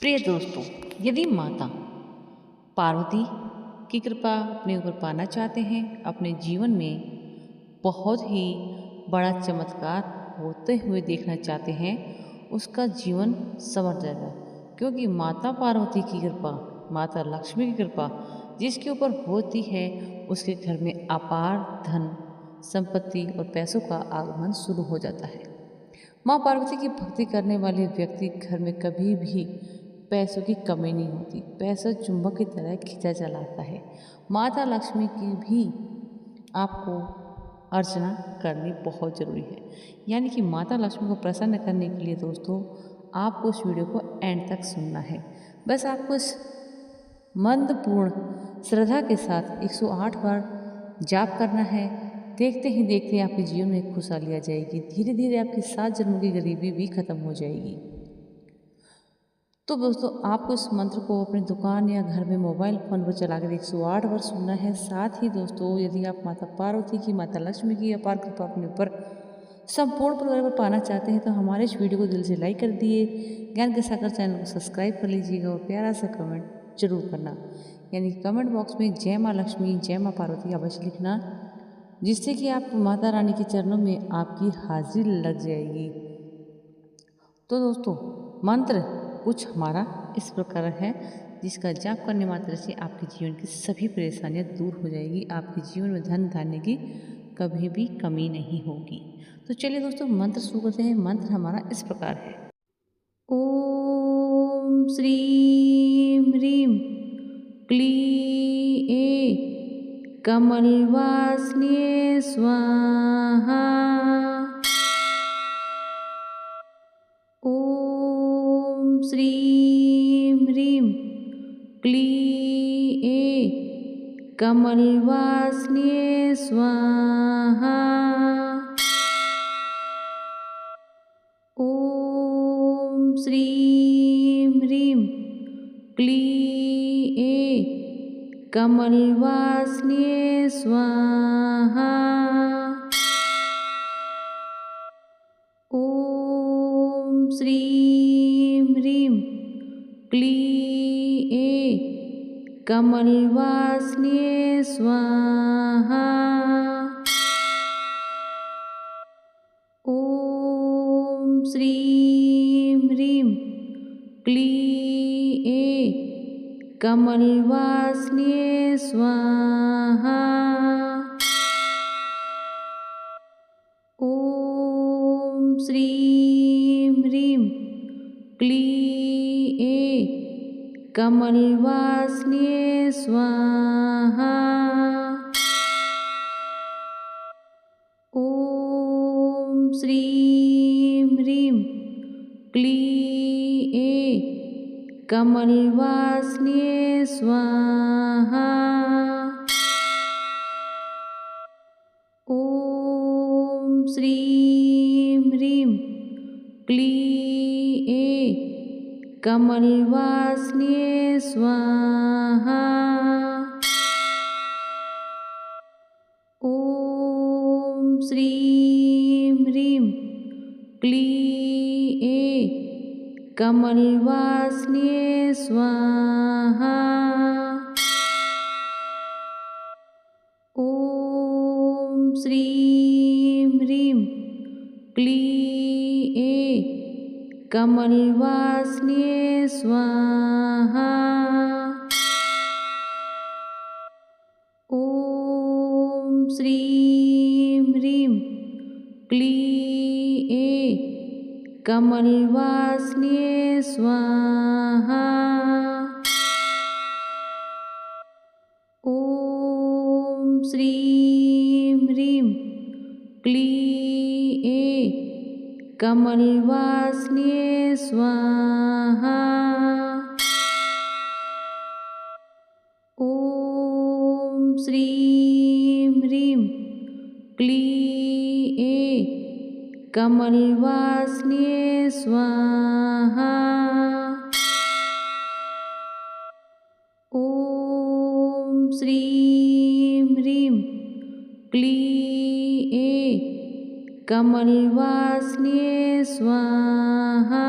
प्रिय दोस्तों, यदि माता पार्वती की कृपा अपने ऊपर पाना चाहते हैं, अपने जीवन में बहुत ही बड़ा चमत्कार होते हुए देखना चाहते हैं, उसका जीवन संवर जाएगा। क्योंकि माता पार्वती की कृपा, माता लक्ष्मी की कृपा जिसके ऊपर होती है, उसके घर में अपार धन, संपत्ति और पैसों का आगमन शुरू हो जाता है। माँ पार्वती की भक्ति करने वाले व्यक्ति घर में कभी भी पैसों की कमी नहीं होती। पैसा चुंबक की तरह खींचा चला आता है। माता लक्ष्मी की भी आपको अर्चना करनी बहुत ज़रूरी है। यानी कि माता लक्ष्मी को प्रसन्न करने के लिए दोस्तों, आपको इस वीडियो को एंड तक सुनना है। बस आपको इस मंत्रपूर्ण श्रद्धा के साथ 108 बार जाप करना है। देखते ही देखते आपके जीवन में खुशहाली आ जाएगी। धीरे धीरे आपकी 7 जन्मों की गरीबी भी खत्म हो जाएगी। तो दोस्तों, आपको इस मंत्र को अपनी दुकान या घर में मोबाइल फ़ोन पर चलाकर 108 बार सुनना है। साथ ही दोस्तों, यदि आप माता पार्वती की, माता लक्ष्मी की अपार कृपा अपने ऊपर संपूर्ण परिवार पर पाना चाहते हैं, तो हमारे इस वीडियो को दिल से लाइक कर दिए, ज्ञान के सागर चैनल को सब्सक्राइब कर लीजिएगा और प्यारा सा कमेंट जरूर करना। यानी कमेंट बॉक्स में जय माँ लक्ष्मी, जय माँ पार्वती अवश्य लिखना, जिससे कि आप माता रानी के चरणों में आपकी हाजिरी लग जाएगी। तो दोस्तों, मंत्र कुछ हमारा इस प्रकार है, जिसका जाप करने मात्र से आपके जीवन की सभी परेशानियां दूर हो जाएगी। आपके जीवन में धन धान्य की कभी भी कमी नहीं होगी। तो चलिए दोस्तों, मंत्र शुरू करते हैं। मंत्र हमारा इस प्रकार है। ओम श्रीं ह्रीं क्लीं कमलवासिन्ये स्वाहा। ओम श्रीं ह्रीं क्लीं कमलवासिन्ये स्वाहा। ओम श्रीं ह्रीं क्लीं कमलवासिन्ये स्वाहा। ओम श्रीं ह्रीं क्लीं कमलवासिन्ये स्वाहा। ओम श्रीं ह्रीं क्लीं कमलवासिन्ये स्वाहा। ओम श्रीं ह्रीं क्लीं कमलवासिन्ये स्वाहा। ओम श्रीं ह्रीं क्लीं कमलवासिन्ये स्वाहा। ओम श्रीं ह्रीं क्लीं कमलवासिन्ये स्वाहा। ओम श्रीं ह्रीं क्लीं कमलवासिन्ये स्वाहा। ओम श्रीं ह्रीं क्लीं कमलवासिन्ये स्वाहा। ओम श्रीं ह्रीं क्लीं कमलवासिन्ये स्वाहा। ओम श्रीं ह्रीं क्लीं कमलवासिन्ये स्वाहा। ओम श्रीं ह्रीं क्लीं कमलवासिन्ये स्वाहा। ओम श्रीं ह्रीं क्लीं कमलवासिन्ये स्वाहा।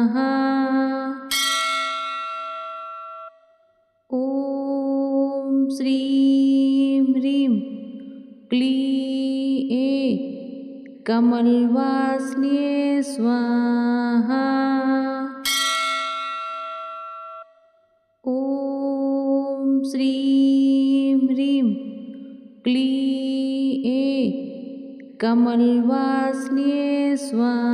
ॐ श्रीं ह्रीं क्लीं कमलवासिन्ये स्वाहा। ॐ श्रीं ह्रीं क्लीं कमलवासिन्ये स्वाहा।